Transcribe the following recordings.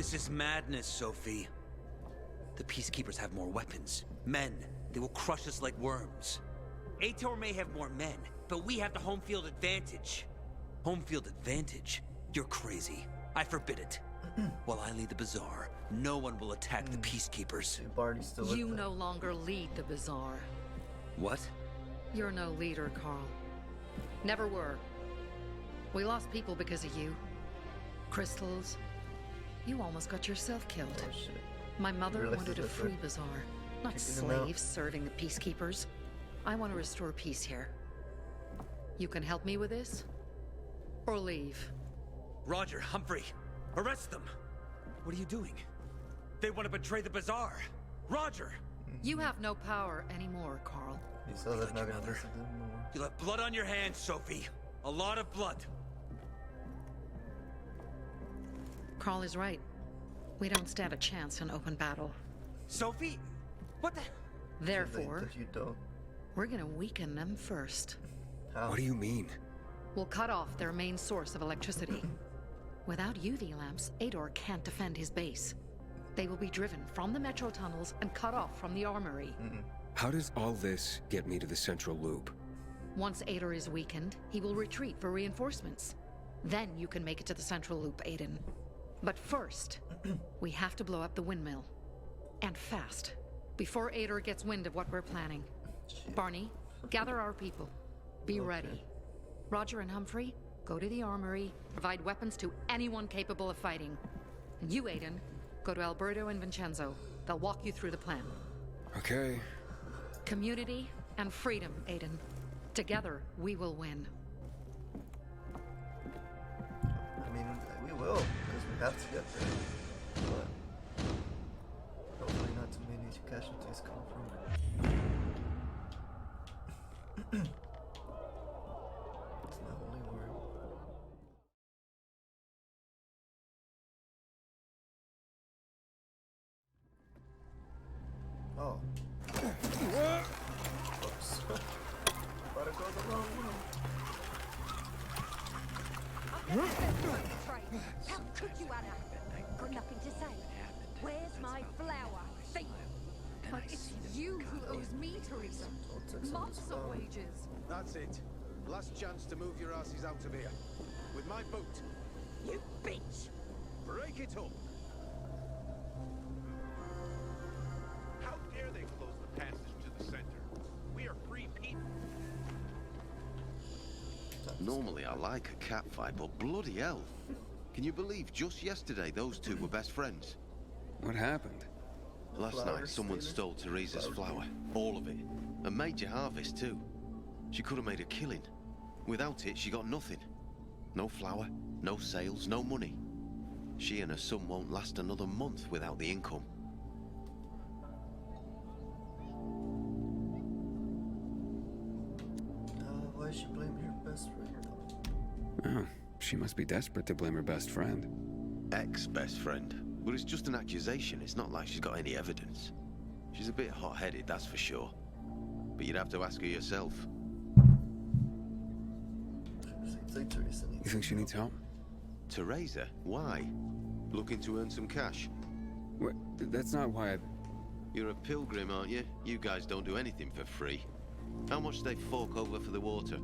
This is madness, Sophie. The Peacekeepers have more weapons. Men. They will crush us like worms. Aitor may have more men, but we have the home field advantage. Home field advantage? You're crazy. I forbid it. While I lead the Bazaar, no one will attack the Peacekeepers. You no longer lead the Bazaar. What? You're no leader, Carl. Never were. We lost people because of you. Crystals. You almost got yourself killed. Oh, shit. My mother wanted a free Bazaar, not slaves serving the Peacekeepers. I want to restore peace here. You can help me with this? Or leave? Roger, Humphrey, arrest them! What are you doing? They want to betray the Bazaar! Roger! You have no power anymore, Carl. You'll have blood on your hands, Sophie. A lot of blood. Carl is right. We don't stand a chance in open battle. Sophie? What the? Therefore, we're gonna weaken them first. How? What do you mean? We'll cut off their main source of electricity. Without UV lamps, Aidor can't defend his base. They will be driven from the metro tunnels and cut off from the armory. How does all this get me to the central loop? Once Aidor is weakened, he will retreat for reinforcements. Then you can make it to the central loop, Aiden. But first, we have to blow up the windmill. And fast. Before Aidor gets wind of what we're planning. Barney, gather our people. Be ready. Roger and Humphrey, go to the armory, provide weapons to anyone capable of fighting. And you, Aiden, go to Alberto and Vincenzo. They'll walk you through the plan. Okay. Community and freedom, Aiden. Together, we will win. I mean, we will, because we have to get there. But hopefully not too many casualties come from it. It's my only word. Oh. Oops. Thought it goes the wrong way. How could you, Anna? Got nothing to say. Where's my flour? Thief! But it's you who owes me, Teresa. Months of wages. That's it. Last chance to move your asses out of here. With my boat. You bitch! Break it up! How dare they close the passage to the center? We are free people. Normally I like a cat fight, but bloody hell. Can you believe just yesterday those two were best friends? What happened? Last night someone stole Teresa's flour. All of it. A major harvest too. She could have made a killing. Without it, she got nothing. No flour, no sales, no money. She and her son won't last another month without the income. Why is she blaming her best friend? Oh, she must be desperate to blame her best friend. Ex-best friend. But it's just an accusation. It's not like she's got any evidence. She's a bit hot-headed, that's for sure. But you'd have to ask her yourself. You think she needs help? Teresa? Why? Looking to earn some cash? What? That's not why I... You're a pilgrim, aren't you? You guys don't do anything for free. How much do they fork over for the water?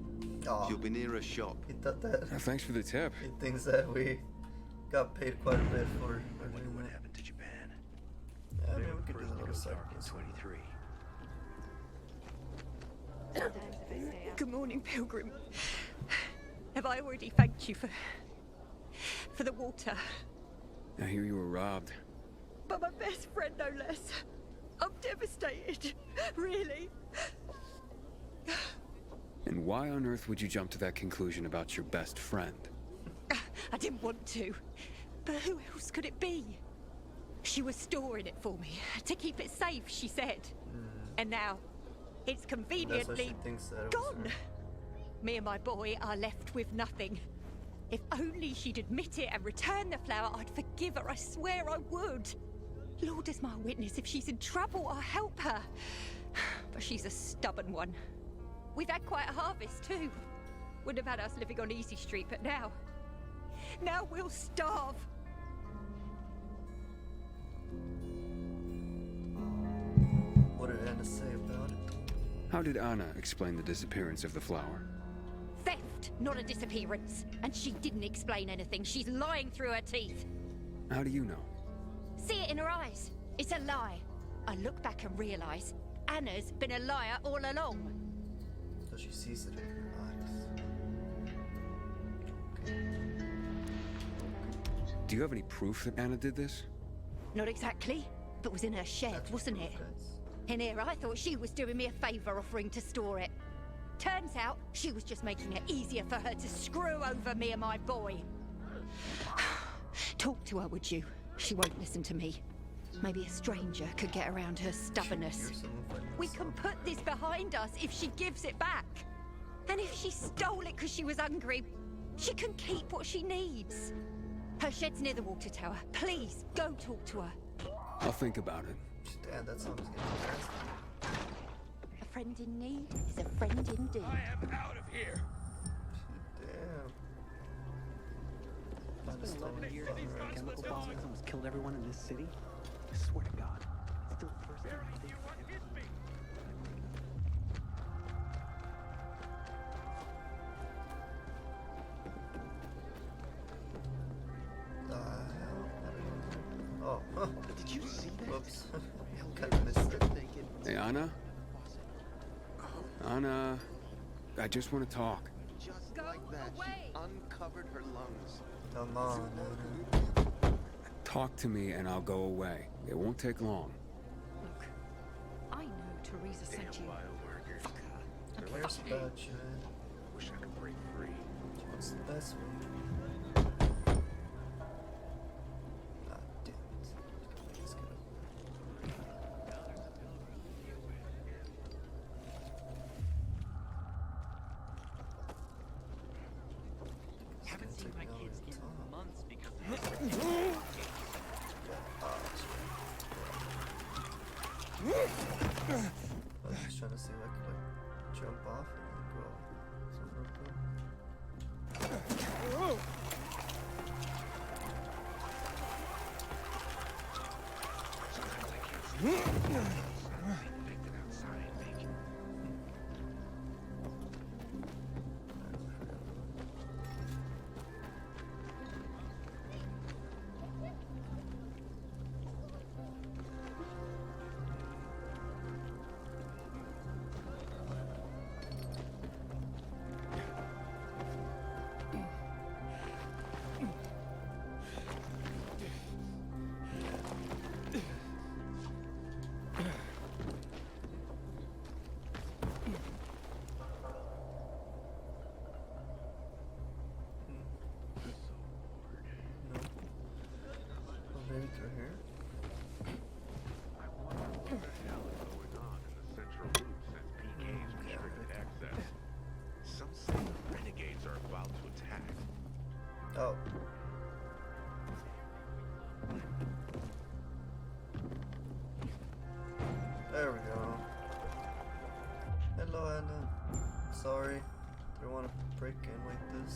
Oh, You'll be near a shop. he thought that. Thanks for the tip. He thinks that we got paid quite a bit for Wonder what happened to Japan. Yeah, They maybe were we could do first another to go side dark in quest. 23. Good morning, Pilgrim. Have I already thanked you for the water? I hear you were robbed. But my best friend, no less. I'm devastated. Really. And why on earth would you jump to that conclusion about your best friend? I didn't want to. But who else could it be? She was storing it for me. To keep it safe, she said. And now, it's That's why conveniently she thinks that it was gone. her. Me and my boy are left with nothing. If only she'd admit it and return the flower, I'd forgive her. I swear I would. Lord is my witness. If she's in trouble, I'll help her. But she's a stubborn one. We've had quite a harvest too. Wouldn't have had us living on Easy Street, but now we'll starve. How did Anna explain the disappearance of the flower? Theft, not a disappearance. And she didn't explain anything. She's lying through her teeth. How do you know? See it in her eyes. It's a lie. I look back and realize Anna's been a liar all along. So she sees it in her eyes. Do you have any proof that Anna did this? Not exactly, but was in her shed, wasn't it? In here, I thought she was doing me a favor offering to store it. Turns out, she was just making it easier for her to screw over me and my boy. Talk to her, would you? She won't listen to me. Maybe a stranger could get around her stubbornness. We can put this behind us if she gives it back. And if she stole it because she was hungry, she can keep what she needs. Her shed's near the water tower. Please, go talk to her. I'll think about it. Damn, that song's getting nasty. A friend in need is a friend indeed. I am out of here. Damn. It's been 11 years since a chemical bomb has almost killed everyone in this city. I swear to God, it's still the first time I think I've ever seen it. Oh, huh. Did you see that? Whoops. Kind of missed it. Hey, Anna? Anna, I just want to talk. Just like that, she uncovered her lungs. Come on, man. Talk to me and I'll go away. It won't take long. Look, I know Teresa sent you. Fuck her. And Where's fuck the you. bad shit? Wish I could break free. What's the best way? Ah, damn it. Let's get it. Haven't seen my kids in months because of I was just trying to see if I could like jump off and then go. Maybe through here. I wonder what the hell is going on in the central loop since PK's restricted access. Some say the renegades are about to attack. Oh. There we go. Hello, Anna. Sorry. Didn't want to break in like this.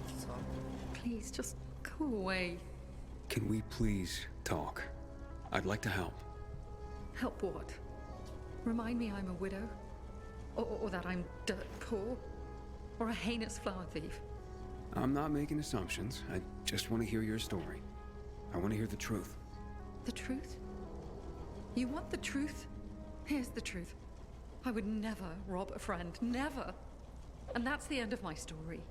Let's talk. Please, just go away. Can we please talk? I'd like to help. Help what? Remind me I'm a widow? Or that I'm dirt poor? Or a heinous flower thief? I'm not making assumptions. I just want to hear your story. I want to hear the truth. The truth? You want the truth? Here's the truth. I would never rob a friend. Never. And that's the end of my story.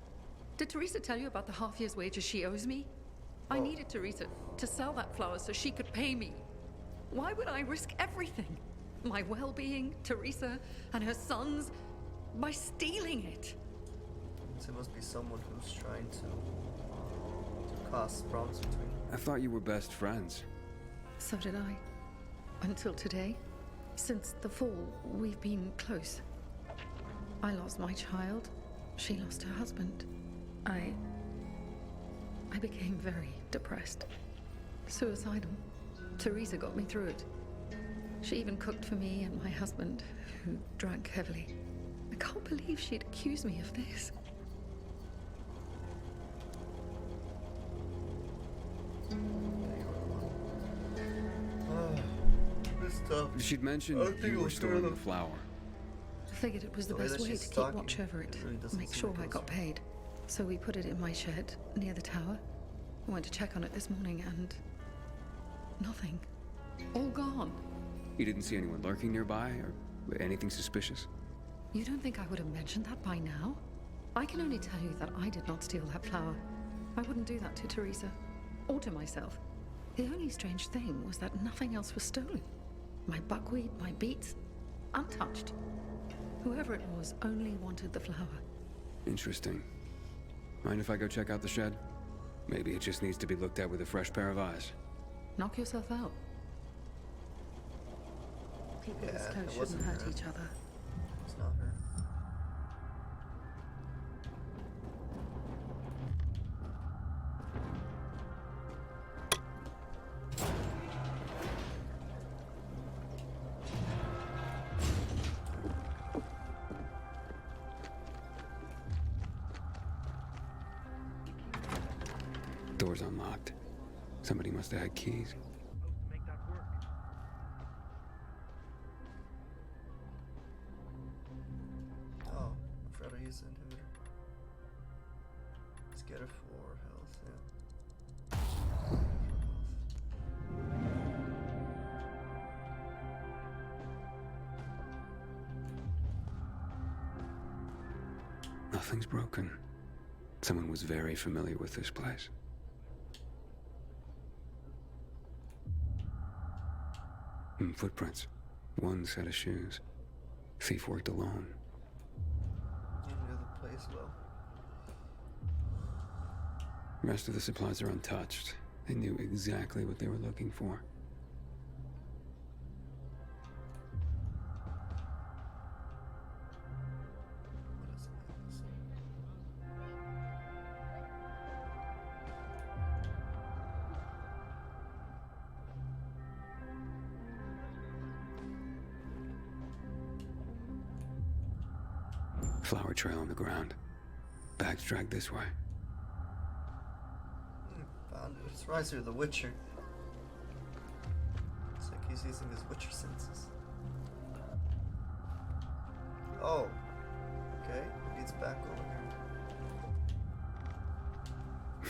Did Teresa tell you about the half year's wages she owes me? I needed Teresa to sell that flower so she could pay me. Why would I risk everything? My well-being, Teresa, and her sons, by stealing it? So it must be someone who's trying to cause problems between. I thought you were best friends. So did I. Until today. Since the fall, we've been close. I lost my child. She lost her husband. I became very depressed. Suicidal. Teresa got me through it. She even cooked for me and my husband, who drank heavily. I can't believe she'd accuse me of this. This stuff. She'd mentioned I think you it were was storing fair the flour. I figured it was the The way best that way she's to keep talking, watch over it. it really doesn't Make seem sure like I it got was- paid. So we put it in my shed near the tower. I went to check on it this morning and... nothing. All gone. You didn't see anyone lurking nearby, or anything suspicious? You don't think I would have mentioned that by now? I can only tell you that I did not steal that flower. I wouldn't do that to Teresa. Or to myself. The only strange thing was that nothing else was stolen. My buckwheat, my beets, untouched. Whoever it was only wanted the flower. Interesting. Mind if I go check out the shed? Maybe it just needs to be looked at with a fresh pair of eyes. Knock yourself out. People this Yeah, it close wasn't shouldn't hurt her. each other. It's not her. Door's unlocked. Somebody must have had keys. Make that work. Oh, I forgot to use the inhibitor. Let's get it for health, yeah. Nothing's broken. Someone was very familiar with this place. Footprints. One set of shoes. Thief worked alone. You knew the place well. Rest of the supplies are untouched. They knew exactly what they were looking for. What is this? Flower trail on the ground. Bags dragged this way. Found it. It's Riser the Witcher. It's like he's using his Witcher senses. Oh. Okay. Leads back over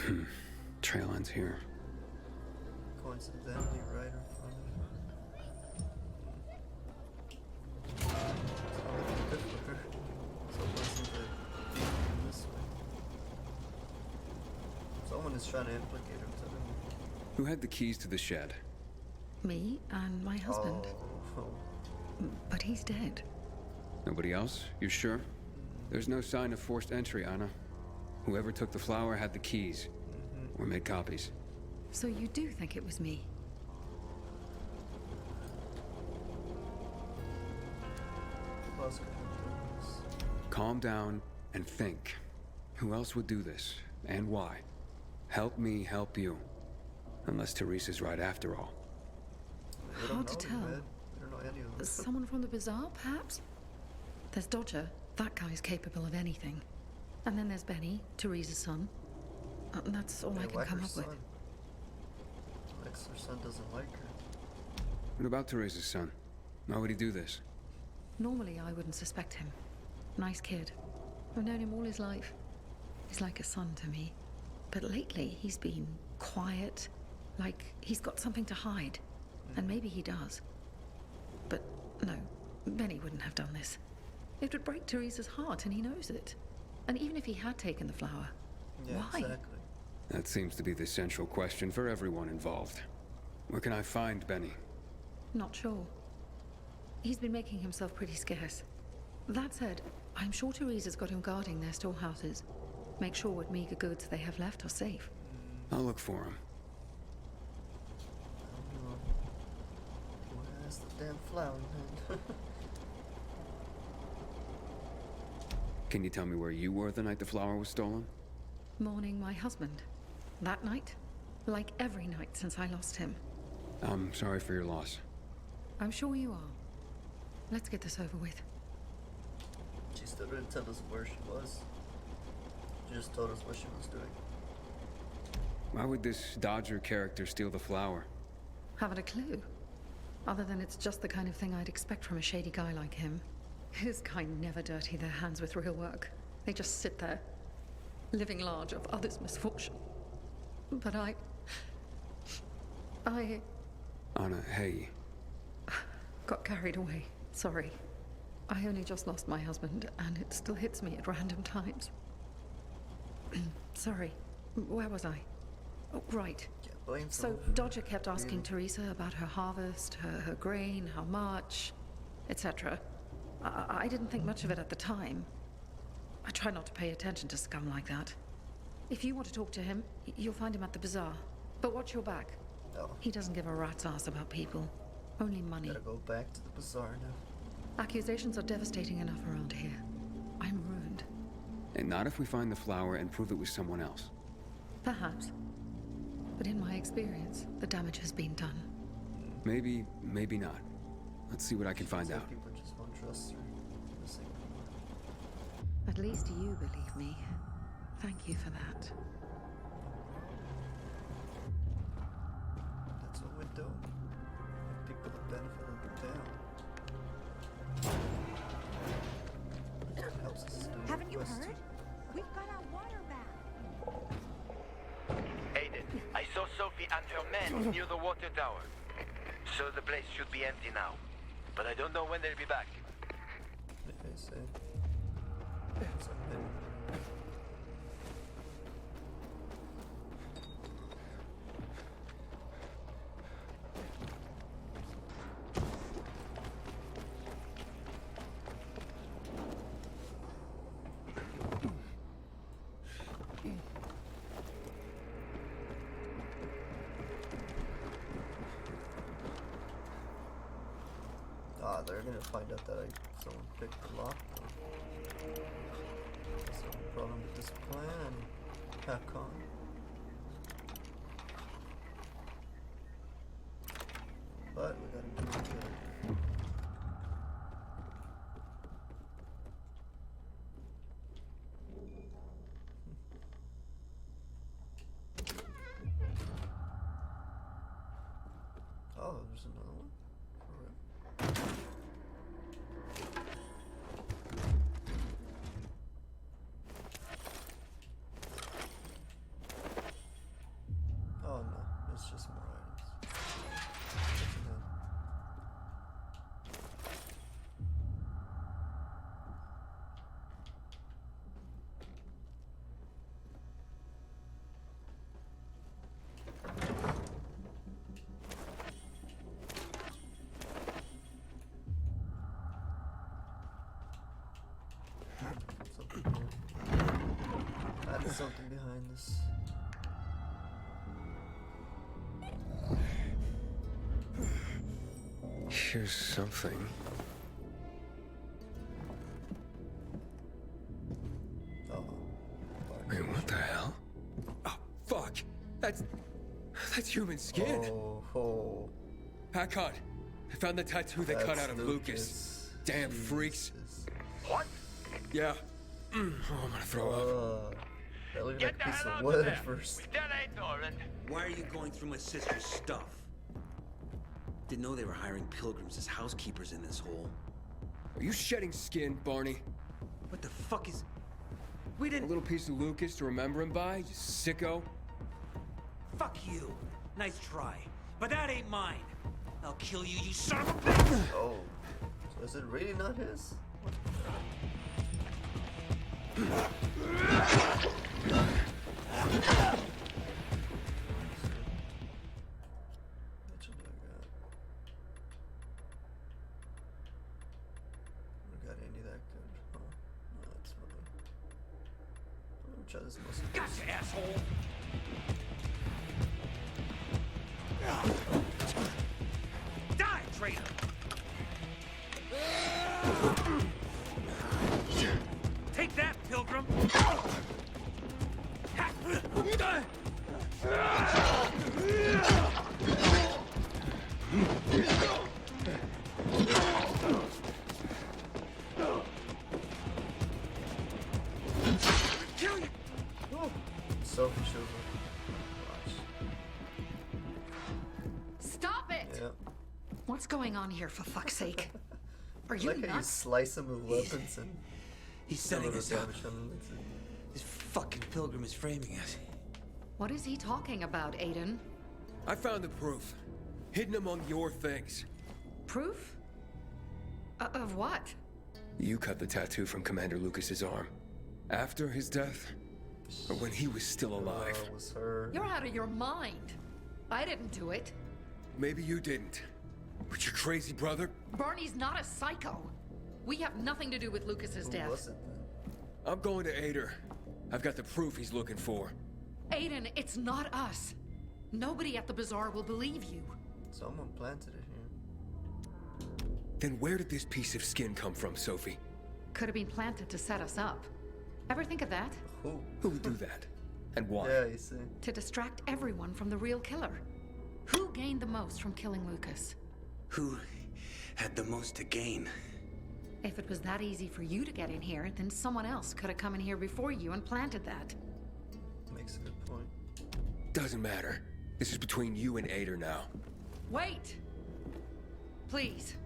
here. Trail ends here. Coincidentally, right in front of her. It's not looking good for her. So wasn't it this way? Someone is trying to implicate him, telling me. Who had the keys to the shed? Me and my husband. Oh. But he's dead. Nobody else? You sure? There's no sign of forced entry, Anna. Whoever took the flower had the keys. Or made copies. So you do think it was me? Who else could have done this? Calm down and think. Who else would do this? And why? Help me help you. Unless Teresa's right after all. We don't Hard to know, tell. man. We don't know any of them. Someone from the Bazaar, perhaps? There's Dodger. That guy's capable of anything. And then there's Benny, Teresa's son. That's all I can come up with. Lex, her son doesn't like her. What about Teresa's son? Why would he do this? Normally, I wouldn't suspect him. Nice kid. I've known him all his life. He's like a son to me. But lately, he's been quiet, like he's got something to hide. And maybe he does. But no, Benny wouldn't have done this. It would break Teresa's heart, and he knows it. And even if he had taken the flower, Yeah, why? exactly. That seems to be the central question for everyone involved. Where can I find Benny? Not sure. He's been making himself pretty scarce. That said, I'm sure Teresa's got him guarding their storehouses. Make sure what meager goods they have left are safe. I'll look for him. Where's the damn flower, man? Can you tell me where you were the night the flower was stolen? Mourning my husband. That night? Like every night since I lost him. I'm sorry for your loss. I'm sure you are. Let's get this over with. She still didn't tell us where she was. She just told us what she was doing. Why would this Dodger character steal the flower? Haven't a clue. Other than it's just the kind of thing I'd expect from a shady guy like him. His kind never dirty their hands with real work. They just sit there, living large of others' misfortune. But I... Anna, hey. got carried away. Sorry. I only just lost my husband, and it still hits me at random times. Sorry. Where was I? Oh, right. So Dodger kept asking Teresa about her harvest, her grain, how much, etc. I didn't think much of it at the time. I try not to pay attention to scum like that. If you want to talk to him, you'll find him at the Bazaar. But watch your back. Oh. He doesn't give a rat's ass about people. Only money. Gotta go back to the Bazaar now. Accusations are devastating enough around here. I'm ruined. And not if we find the flower and prove it was someone else. Perhaps. But in my experience, the damage has been done. Maybe, maybe not. Let's see what I can find Some out. people just won't trust her. Missing. At least you believe me. Thank you for that. That's what we do. Give people the benefit of the doubt. Helps us do Haven't you quests. heard? We've got our water back. Aiden, I saw Sophie and her men near the water tower. So the place should be empty now. But I don't know when they'll be back. They say. Something. They're gonna find out that someone picked the lock. There's no problem with this plan. Hack on. But we gotta keep it good. Oh, there's another one. For real. Oh no, it's just more items. No. Something here. That is something behind this. Here's something. Oh. Wait, what the hell? Oh, fuck! That's human skin! Oh. Hackon! I found the tattoo they cut out of Lucas. Damn freaks. What? Yeah. Oh, I'm gonna throw up. That looked Get like the a piece hell of out wood of there! at first. We detonate Orland. Why are you going through my sister's stuff? Didn't know they were hiring pilgrims as housekeepers in this hole. Are you shedding skin, Barney? What the fuck is... We A didn't... little piece of Lucas to remember him by, you sicko? Fuck you. Nice try. But that ain't mine. I'll kill you, you son of a bitch! Oh. So is it really not his? What should I got? We got any that good? Huh? No, that's fine. I'll try this muscle. Gotcha, asshole! Die, traitor! Take that, pilgrim! Kill you! Sophie shows up. Watch. What's going on here, for fuck's sake? Are you Like how you nuts? slice him with weapons and He's do a setting little us up. damage on him. This fucking pilgrim is framing us. What is he talking about, Aiden? I found the proof. Hidden among your things. Proof? Of what? You cut the tattoo from Commander Lucas's arm. After his death? Or when he was still alive? It was her. You're out of your mind. I didn't do it. Maybe you didn't. But your crazy brother? Barney's not a psycho. We have nothing to do with Lucas's Who death. was it then? I'm going to aid her. I've got the proof he's looking for. Aiden, it's not us. Nobody at the Bazaar will believe you. Someone planted it here. Then where did this piece of skin come from, Sophie? Could have been planted to set us up. Ever think of that? Who? Who would do that? And why? Yeah, you see. To distract everyone from the real killer. Who gained the most from killing Lucas? Who had the most to gain? If it was that easy for you to get in here, then someone else could have come in here before you and planted that. Makes a good point. Doesn't matter. This is between you and Ader now. Wait! Please.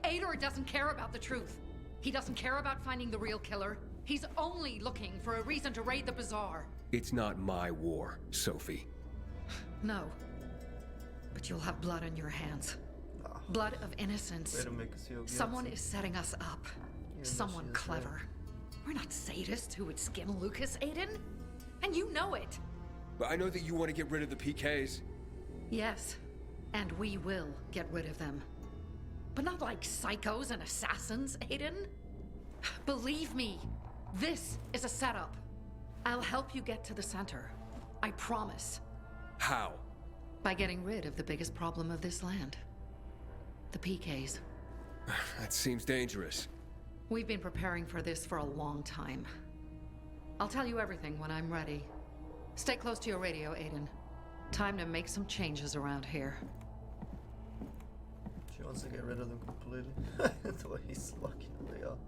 Ader doesn't care about the truth. He doesn't care about finding the real killer. He's only looking for a reason to raid the Bazaar. It's not my war, Sophie. No. But you'll have blood on your hands. Ah, Blood of innocence. way to make us feel guilty. Someone is setting us up. Yeah, Someone she is clever. right. We're not sadists who would skin Lucas, Aiden. And you know it. But I know that you want to get rid of the PKs. Yes. And we will get rid of them. But not like psychos and assassins, Aiden. Believe me, this is a setup. I'll help you get to the center. I promise. How? By getting rid of the biggest problem of this land. The PKs. That seems dangerous. We've been preparing for this for a long time. I'll tell you everything when I'm ready. Stay close to your radio, Aiden. Time to make some changes around here. She wants to get rid of them completely. The way he's locking away up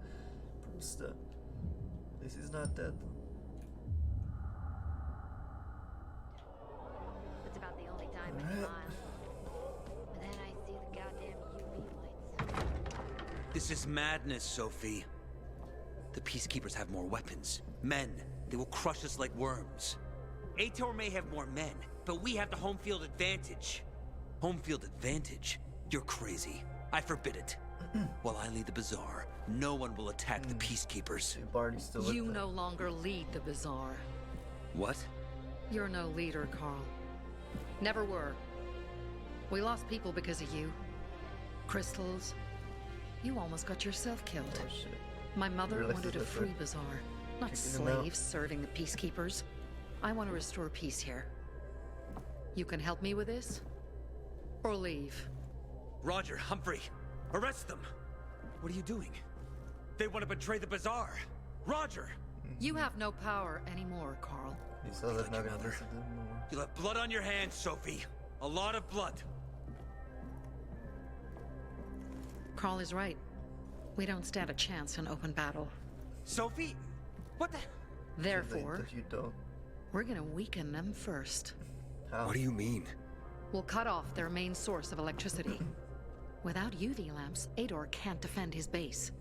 from stuff. This is not dead though. It's about the only time I smile. But then I see the goddamn UV lights. This is madness, Sophie. The Peacekeepers have more weapons. Men. They will crush us like worms. Ator may have more men, but we have the home field advantage. Home field advantage? You're crazy. I forbid it. While I lead the Bazaar, no one will attack the Peacekeepers. See, Barney's still with You them. no longer lead the Bazaar. What? You're no leader, Carl. Never were. We lost people because of you. Crystals. You almost got yourself killed. Oh shit. My mother Realized wanted a that free they're Bazaar, not kicking them out. slaves serving the Peacekeepers. I want to restore peace here. You can help me with this? Or leave? Roger, Humphrey, arrest them! What are you doing? They want to betray the Bazaar! Roger! You have no power anymore, Carl. He said that like not your gonna mother. listen to him no more. You'll have blood on your hands, Sophie. A lot of blood. Carl is right. We don't stand a chance in open battle. Sophie? What the? Therefore, If you don't. we're gonna weaken them first. How? What do you mean? We'll cut off their main source of electricity. Without UV lamps, Ador can't defend his base.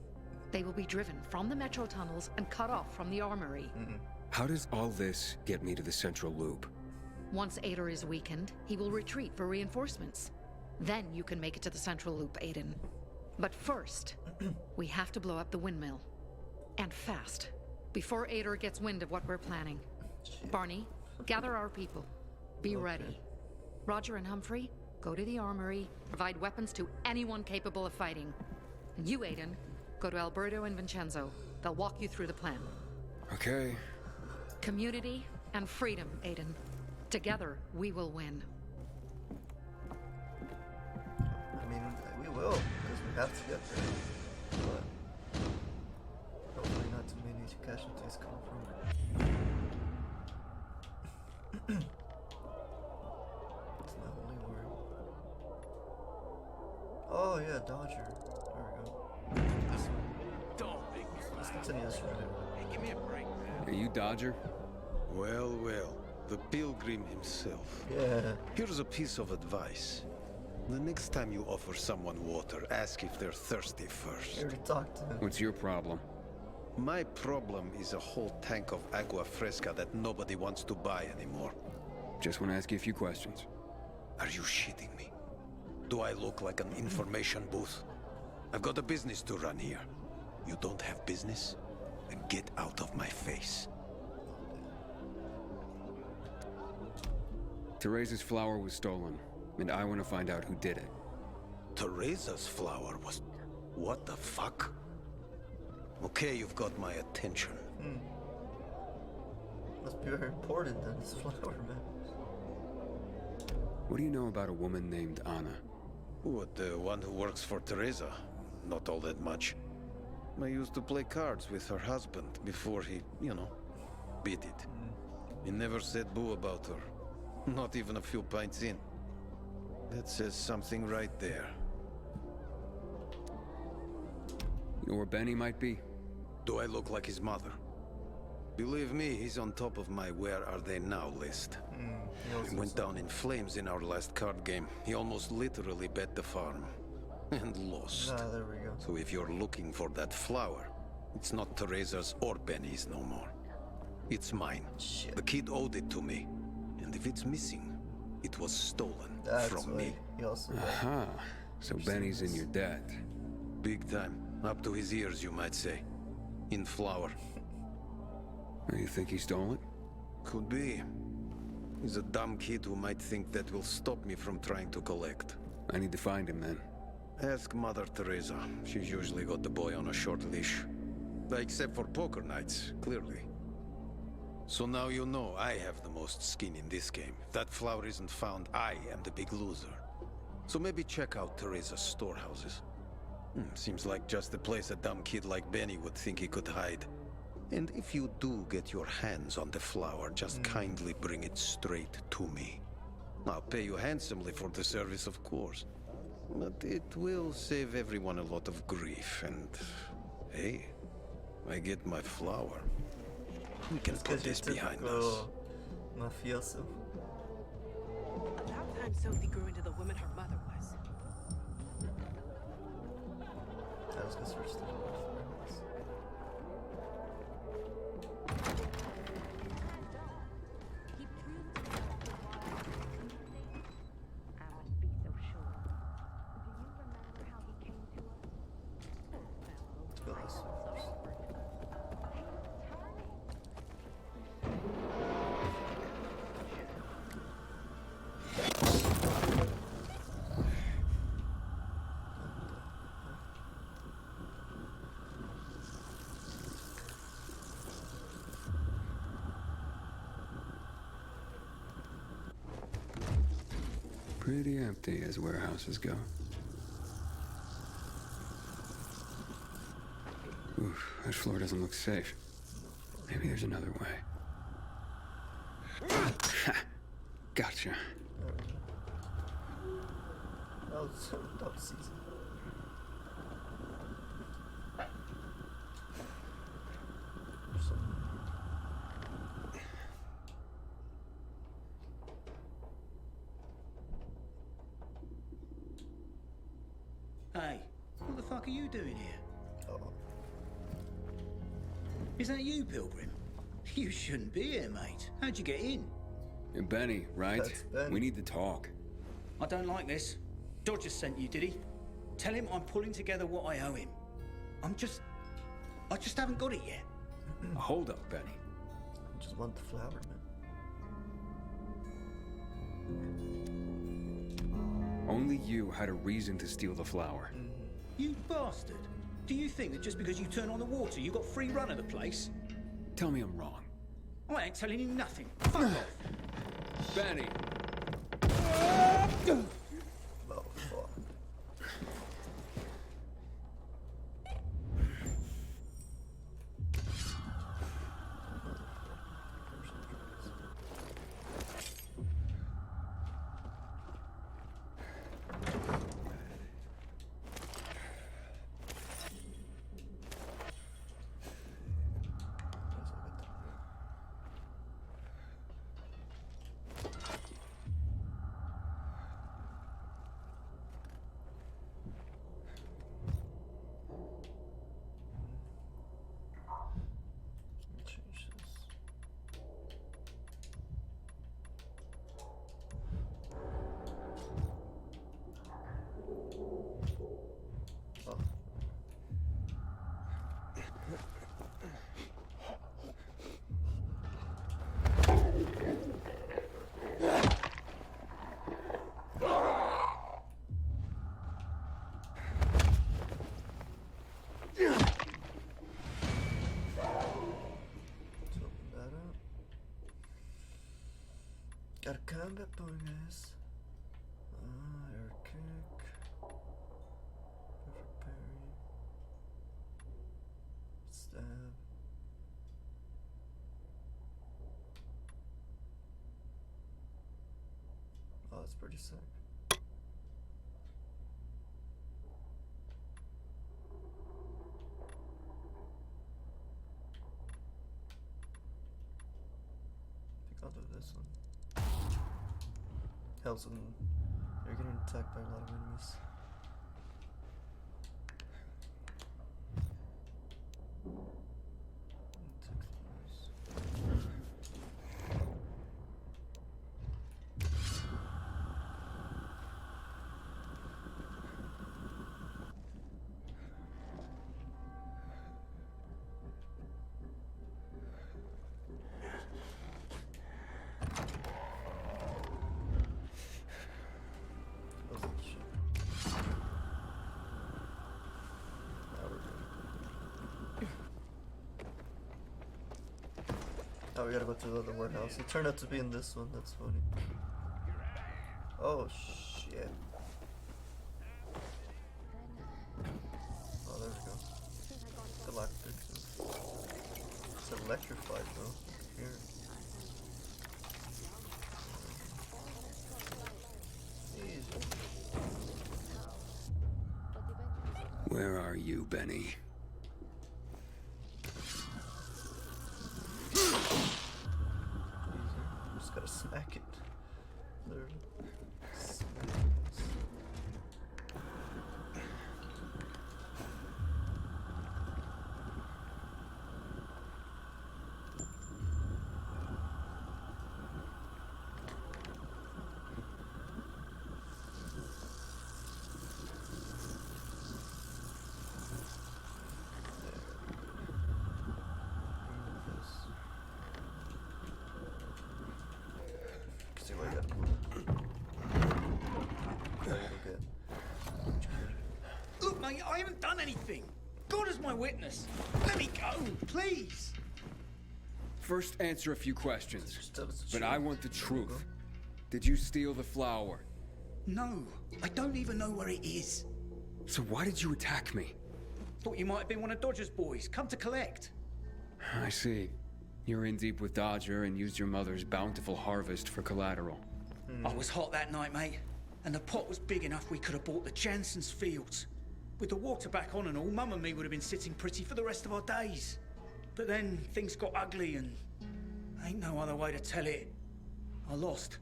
They will be driven from the metro tunnels and cut off from the armory. How does all this get me to the central loop? Once Ador is weakened, he will retreat for reinforcements. Then you can make it to the central loop, Aiden. But first, we have to blow up the windmill. And fast. Before Ador gets wind of what we're planning. Barney, gather our people. Be ready. Roger and Humphrey, go to the armory, provide weapons to anyone capable of fighting. And you, Aiden, go to Alberto and Vincenzo. They'll walk you through the plan. Okay. Community and freedom, Aiden. Together, we will win. I mean, we will, because we have to get there. But hopefully not too many casualties come from it. It's my only worry. Oh yeah, Dodger. There we go. This one. Don't make me Let's laugh. continue this right Hey, give me a break, man. Are you Dodger? Well, well, the pilgrim himself. Yeah. Here's a piece of advice. The next time you offer someone water, ask if they're thirsty first. You already talked to him. What's your problem? My problem is a whole tank of agua fresca that nobody wants to buy anymore. Just want to ask you a few questions. Are you shitting me? Do I look like an information booth? I've got a business to run here. You don't have business? Then get out of my face. Teresa's flower was stolen, and I want to find out who did it. Teresa's flower was... What the fuck? Okay, you've got my attention. Must be very important then, this flower, man. What do you know about a woman named Anna? What, the one who works for Teresa? Not all that much. I used to play cards with her husband before he, beat it. He never said boo about her. Not even a few pints in. That says something right there. You know where Benny might be? Do I look like his mother? Believe me, he's on top of my where are they now list. He went down in flames in our last card game. He almost literally bet the farm. And lost. Ah, there we go. So if you're looking for that flower, it's not Teresa's or Benny's no more. It's mine. Shit. The kid owed it to me. And if it's missing, it was stolen from me. He also got Aha. So Benny's in your debt. Big time. Up to his ears, you might say. In flour. You think he stole it? Could be. He's a dumb kid who might think that will stop me from trying to collect. I need to find him then. Ask Mother Teresa. She's usually got the boy on a short leash. Except for poker nights, clearly. So now you know I have the most skin in this game. If that flower isn't found, I am the big loser. So maybe check out Teresa's storehouses. Seems like just the place a dumb kid like Benny would think he could hide. And if you do get your hands on the flower, just kindly bring it straight to me. I'll pay you handsomely for the service, of course. But it will save everyone a lot of grief, and... Hey, I get my flower. We can put this behind us. Mafioso. About time Sophie grew into the woman her mother was. I was gonna search the door. Pretty empty as warehouses go. Oof, that floor doesn't look safe. Maybe there's another way. Ha! Gotcha. That was so dumb season. Hey, what the fuck are you doing here? Oh. Is that you, Pilgrim? You shouldn't be here, mate. How'd you get in? You're Benny, right? That's Benny. We need to talk. I don't like this. Dodger sent you, did he? Tell him I'm pulling together what I owe him. I just haven't got it yet. Hold up, Benny. I just want the flower, man. Only you had a reason to steal the flower. You bastard. Do you think that just because you turn on the water, you got free run of the place? Tell me I'm wrong. I ain't telling you nothing. Fuck off. Benny! Oh, fuck. Got a combat bonus. Air kick. Perfect parry. Stab. Oh, that's pretty sick. I'll do this one. Helps when you're getting attacked by a lot of enemies. Oh, we gotta go to the other warehouse. It turned out to be in this one, that's funny. Oh, shit. Oh, there we go. Galactic. It's electrified, though. Here. Easy. Where are you, Benny? Just gotta smack it. Literally. Smack it. See what I got. Look, mate, I haven't done anything. God is my witness. Let me go, please. First, answer a few questions. But I want the truth. Did you steal the flower? No, I don't even know where it is. So why did you attack me? Thought you might have been one of Dodger's boys, come to collect. I see. You're in deep with Dodger and used your mother's bountiful harvest for collateral. I was hot that night, mate. And the pot was big enough we could have bought the Jansen's fields. With the water back on and all, Mum and me would have been sitting pretty for the rest of our days. But then things got ugly and ain't no other way to tell it. I lost.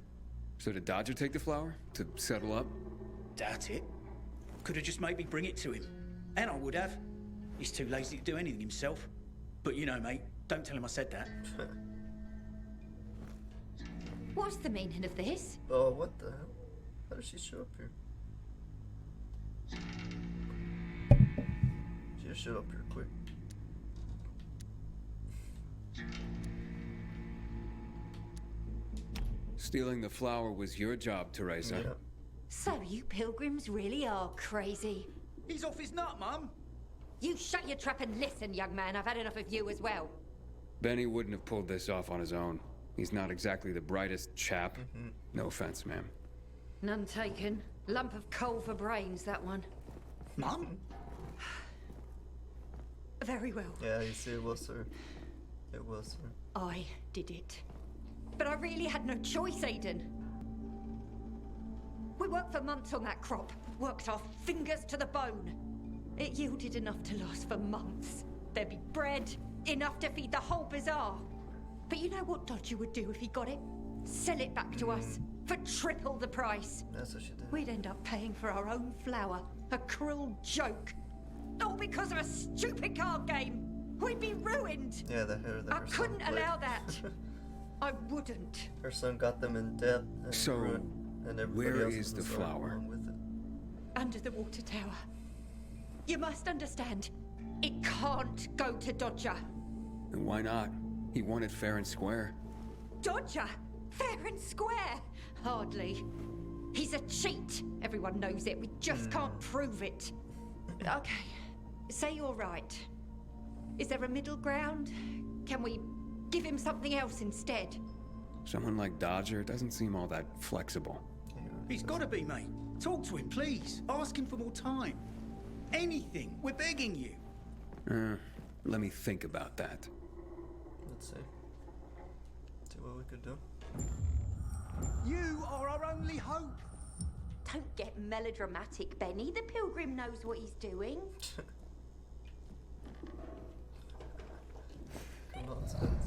So did Dodger take the flower? To settle up? Doubt it. Could have just made me bring it to him. And I would have. He's too lazy to do anything himself. But you know, mate, don't tell him I said that. What's the meaning of this? Oh, what the hell? How did she show up here? She just showed up here quick. Stealing the flower was your job, Teresa. Yeah. So you pilgrims really are crazy. He's off his nut, Mum. You shut your trap and listen, young man. I've had enough of you as well. Benny wouldn't have pulled this off on his own. He's not exactly the brightest chap. No offense, ma'am. None taken. Lump of coal for brains, that one. Mum? Very well. Yeah, you see, it was her. It was her. I did it. But I really had no choice, Aiden. We worked for months on that crop. Worked our fingers to the bone. It yielded enough to last for months. There'd be bread, enough to feed the whole bazaar. But you know what Dodger would do if he got it? Sell it back to us for triple the price. That's what she did. We'd end up paying for our own flour. A cruel joke. All because of a stupid card game. We'd be ruined. Yeah, the hair that I couldn't allow that. I wouldn't. Her son got them in debt and So, ruined, and everybody where else is the was flower? along with it. Under the water tower. You must understand, it can't go to Dodger. And why not? He won it fair and square. Dodger? Fair and square? Hardly. He's a cheat. Everyone knows it. We just can't prove it. Okay. Say you're right. Is there a middle ground? Can we give him something else instead? Someone like Dodger doesn't seem all that flexible. He's got to be, mate. Talk to him, please. Ask him for more time. Anything. We're begging you. Let me think about that. Let's see. See what we could do. You are our only hope. Don't get melodramatic, Benny. The pilgrim knows what he's doing. Nonsense.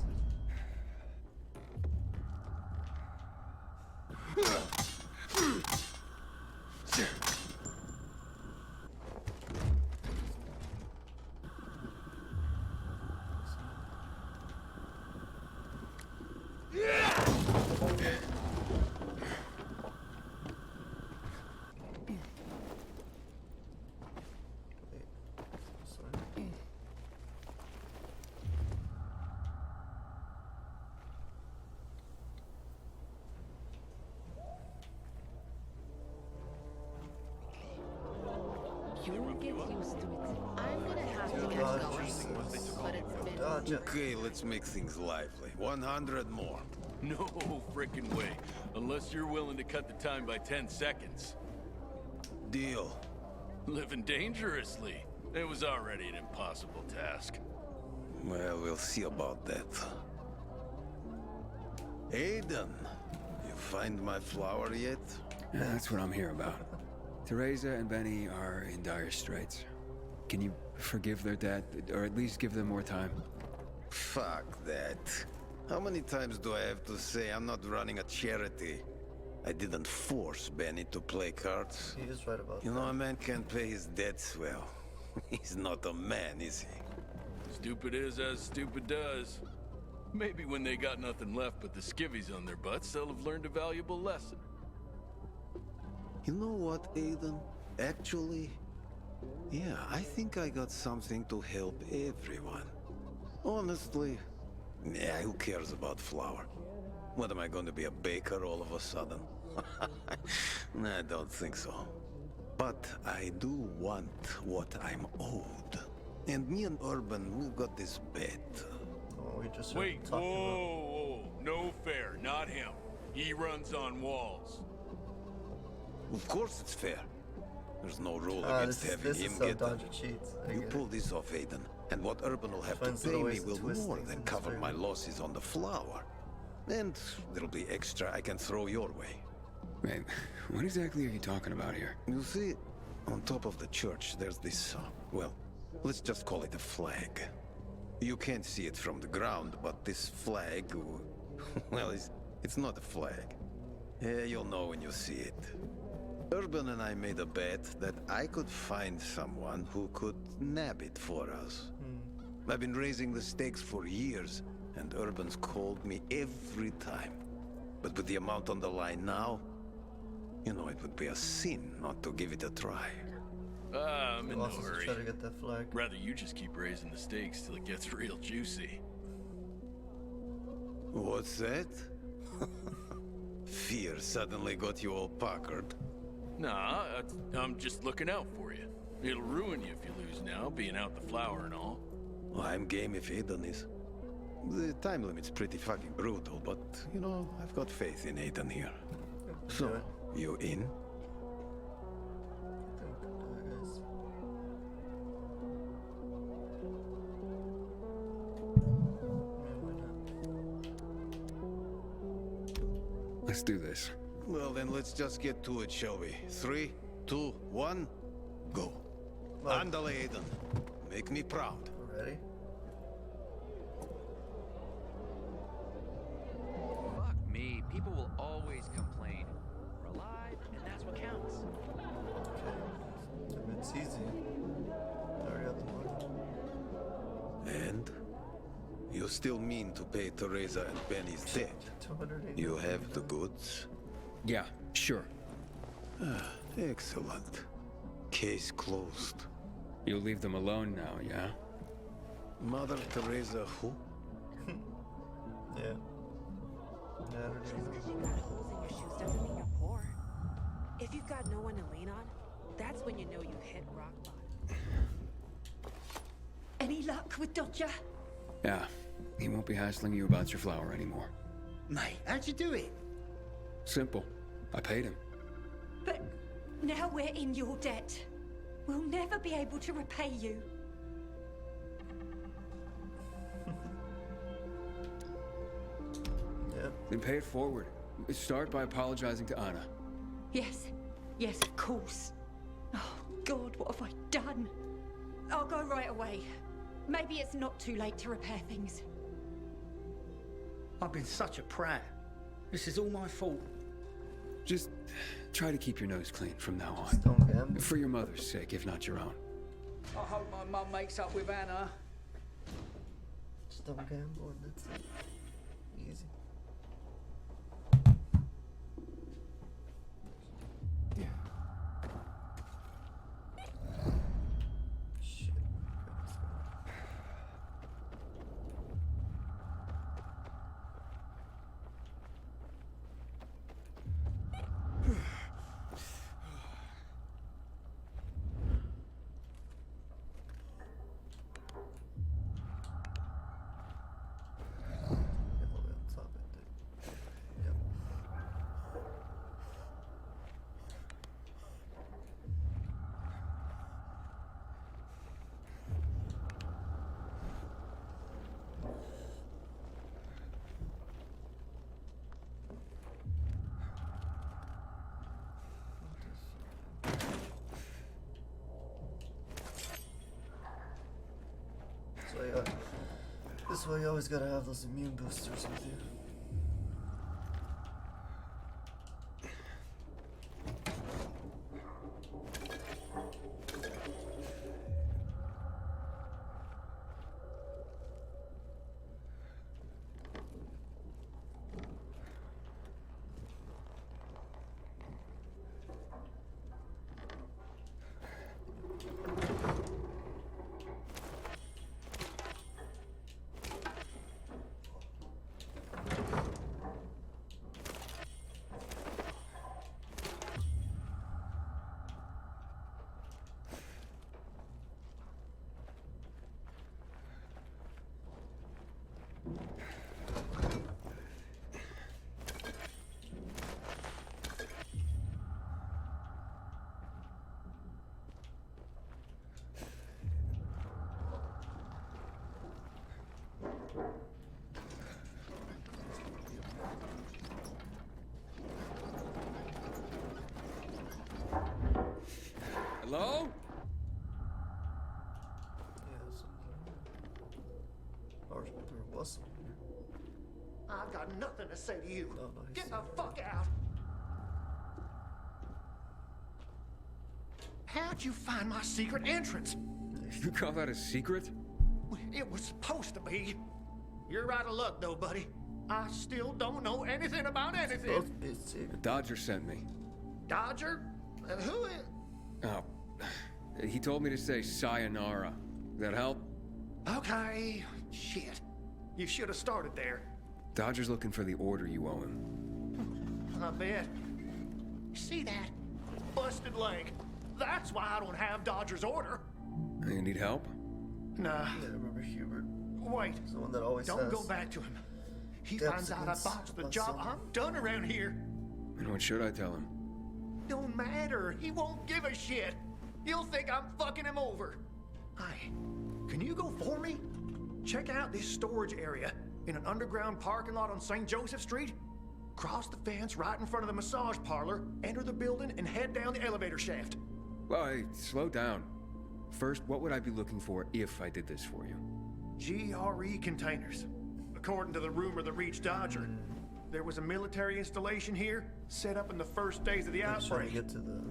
You'll get used to it. I'm gonna have to get going, but it's been... Okay, let's make things lively. 100 more. No frickin' way. Unless you're willing to cut the time by 10 seconds. Deal. Living dangerously. It was already an impossible task. Well, we'll see about that. Aiden, you find my flower yet? Yeah, that's what I'm here about. Teresa and Benny are in dire straits. Can you forgive their debt, or at least give them more time? Fuck that. How many times do I have to say I'm not running a charity? I didn't force Benny to play cards. He is right about You know, a man can't pay his debts well. He's not a man, is he? Stupid is as stupid does. Maybe when they got nothing left but the skivvies on their butts, they'll have learned a valuable lesson. You know what, Aiden? Actually, yeah, I think I got something to help everyone. Honestly, yeah, who cares about flour? What, am I going to be a baker all of a sudden? Nah, I don't think so. But I do want what I'm owed. And me and Urban, we've got this bet. Oh, we just Wait, whoa. No fair, not him. He runs on walls. Of course it's fair. There's no rule against having him get them. You pull this off, Aiden, and what Urban will have to pay me will more than cover my losses on the flour. And there'll be extra I can throw your way. Wait, what exactly are you talking about here? You see, on top of the church, there's this, well, let's just call it a flag. You can't see it from the ground, but this flag, well, it's not a flag. Yeah, you'll know when you see it. Urban and I made a bet that I could find someone who could nab it for us. I've been raising the stakes for years, and Urban's called me every time. But with the amount on the line now, you know, it would be a sin not to give it a try. I'm in no hurry. Try to get that flag. Rather you just keep raising the stakes till it gets real juicy. What's that? Fear suddenly got you all puckered. Nah, I'm just looking out for you. It'll ruin you if you lose now, being out the flour and all. Well, I'm game if Aiden is. The time limit's pretty fucking brutal, but, you know, I've got faith in Aiden here. So, you in? Let's do this. Well, then let's just get to it, shall we? 3, 2, 1, go. Andale, Aiden. Make me proud. Ready? Fuck me. People will always complain. We're alive, and that's what counts. Okay. It's easy. Already got the money. And? You still mean to pay Teresa and Benny's debt? You have the goods? Yeah, sure. Excellent. Case closed. You'll leave them alone now, yeah? Mother Teresa who? Yeah. Just because you got holes in your shoes doesn't mean you're poor. If you've got no one to lean on, that's when you know you've hit rock bottom. Any luck with Dodger? Yeah. He won't be hassling you about your flour anymore. Mate, how'd you do it? Simple. I paid him. But now we're in your debt. We'll never be able to repay you. Yep. Then pay it forward. Start by apologizing to Anna. Yes, yes, of course. Oh, God, what have I done? I'll go right away. Maybe it's not too late to repair things. I've been such a prat. This is all my fault. Just try to keep your nose clean from now on. Just don't gamble. For your mother's sake, if not your own. I hope my mum makes up with Anna. Just don't gamble and that's it. Easy. Shit. This way you always gotta have those immune boosters with you. Hello? Or there was. I've got nothing to say to you. Oh, no, Get the fuck out. How'd you find my secret entrance? You call that a secret? It was supposed to be. You're out of luck, though, buddy. I still don't know anything about anything. The Dodger sent me. Dodger? Who is? Oh, he told me to say sayonara. That help? Okay. Shit. You should have started there. Dodger's looking for the order you owe him. I bet. See that? Busted leg. That's why I don't have Dodger's order. You need help? Nah. Yeah, I remember Hubert. Wait. He's the one that always Don't says, go back to him. He "Depths finds out I against botched the my job. son." I'm done around here. And what should I tell him? Don't matter. He won't give a shit. He'll think I'm fucking him over. Hi. Can you go for me? Check out this storage area in an underground parking lot on St. Joseph Street. Cross the fence right in front of the massage parlor, enter the building, and head down the elevator shaft. Well, hey, slow down. First, what would I be looking for if I did this for you? GRE containers. According to the rumor that reached Dodger, there was a military installation here, set up in the first days of the outbreak.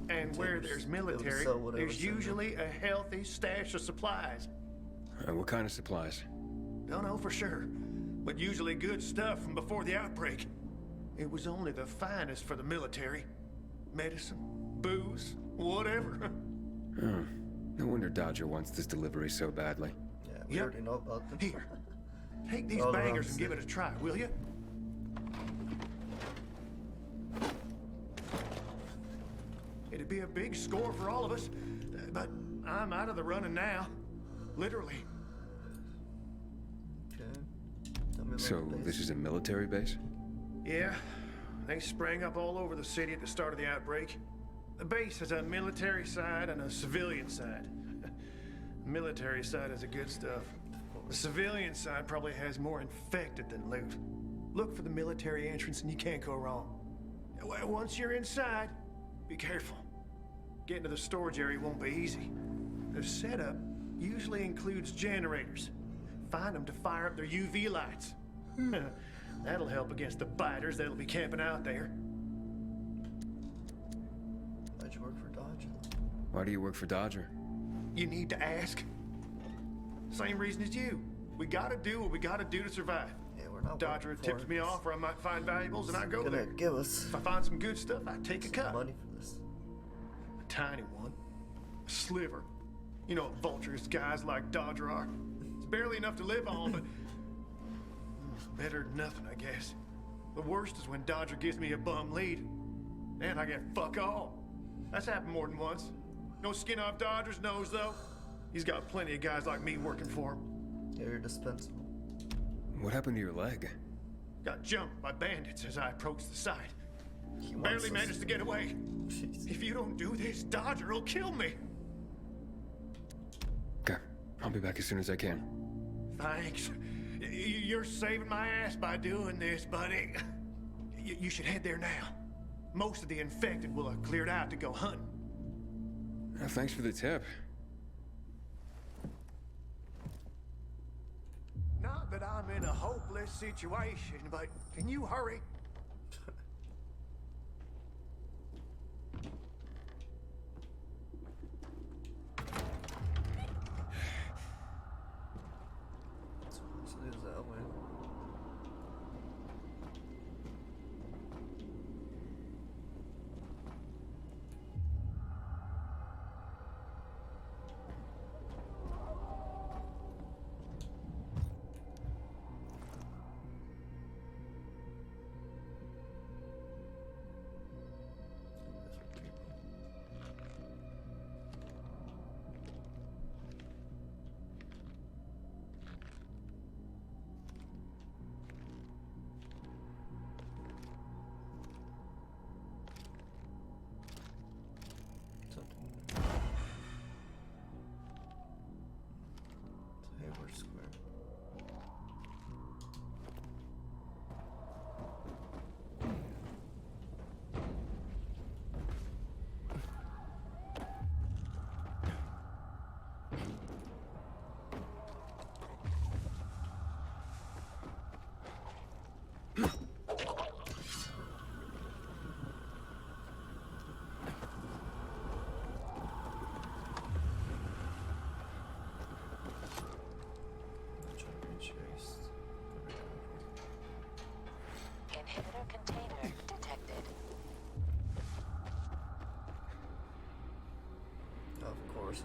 And where there's military, there's usually a healthy stash of supplies. What kind of supplies? Don't know for sure, but usually good stuff from before the outbreak. It was only the finest for the military. Medicine, booze, whatever. Oh, no wonder Dodger wants this delivery so badly. Yeah, we already know about them. Here, take these All around bangers the and give it a city. try, will you? It'd be a big score for all of us, but I'm out of the running now. Literally. Okay. Tell me about So, the base. this is a military base? Yeah, they sprang up all over the city at the start of the outbreak. The base has a military side and a civilian side. The military side has the good stuff. The civilian side probably has more infected than loot. Look for the military entrance and you can't go wrong. Well, once you're inside, be careful. Getting to the storage area won't be easy. The setup usually includes generators. Find them to fire up their UV lights. That'll help against the biters that'll be camping out there. Why'd you work for Dodger? Why do you work for Dodger? You need to ask. Same reason as you. We gotta do what we gotta do to survive. Yeah, we're not. Dodger tips me off, or I might find valuables, and I go there. Give us. If I find some good stuff, I take a cut. Money for this. A tiny one. A sliver. You know what vultures guys like Dodger are. It's barely enough to live on, but better than nothing, I guess. The worst is when Dodger gives me a bum lead. Then I get fuck all. That's happened more than once. No skin off Dodger's nose, though. He's got plenty of guys like me working for him. Yeah, you're dispensable. What happened to your leg? Got jumped by bandits as I approached the site. Barely managed to get away. Jeez. If you don't do this, Dodger will kill me. Okay, I'll be back as soon as I can. Thanks. You're saving my ass by doing this, buddy. You should head there now. Most of the infected will have cleared out to go hunting. Thanks for the tip. Not that I'm in a hopeless situation, but can you hurry? So there's that way. Inhibitor container detected. Of course.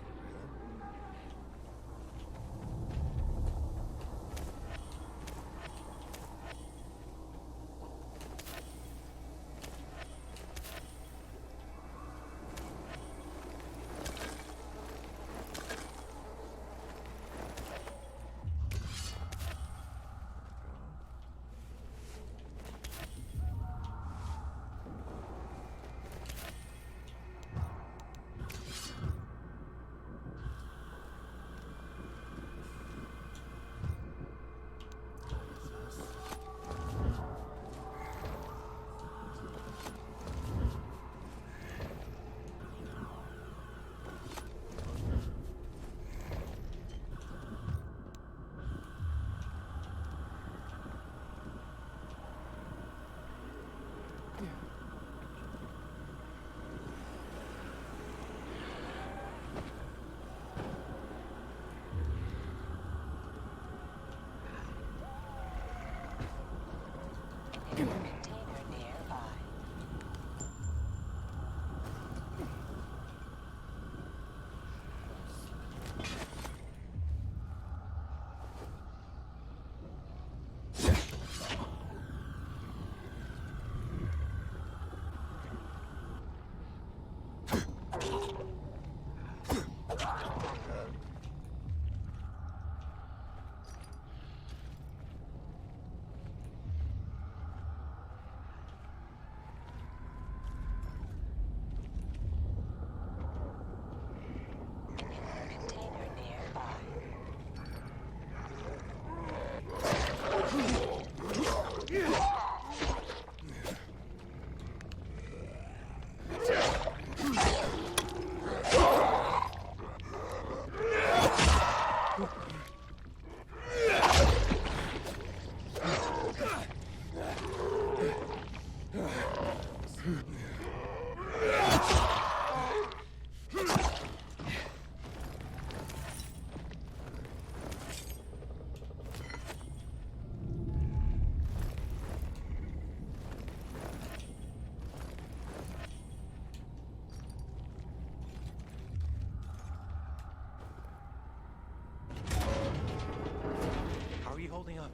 holding up?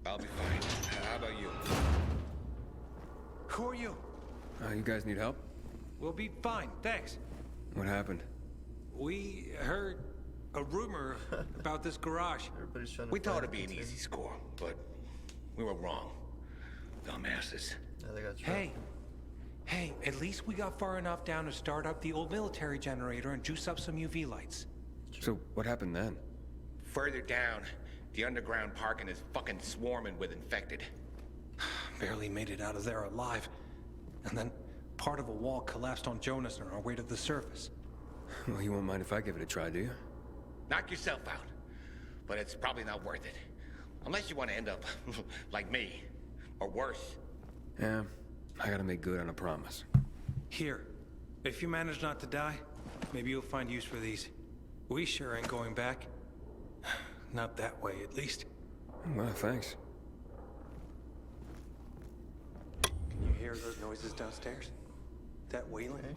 I'll be fine. How about you? Who are you? You guys need help? We'll be fine, thanks. What happened? We heard a rumor about this garage. We thought it'd be an easy score, but we were wrong. Dumbasses. Hey, at least we got far enough down to start up the old military generator and juice up some UV lights. So, what happened then? Further down, the underground parking is fucking swarming with infected. Barely made it out of there alive. And then part of a wall collapsed on Jonas on our way to the surface. Well, you won't mind if I give it a try, do you? Knock yourself out. But it's probably not worth it. Unless you want to end up like me. Or worse. Yeah, I gotta make good on a promise. Here, if you manage not to die, maybe you'll find use for these. We sure ain't going back. Not that way, at least. Well, thanks. Can you hear those noises downstairs? That wailing?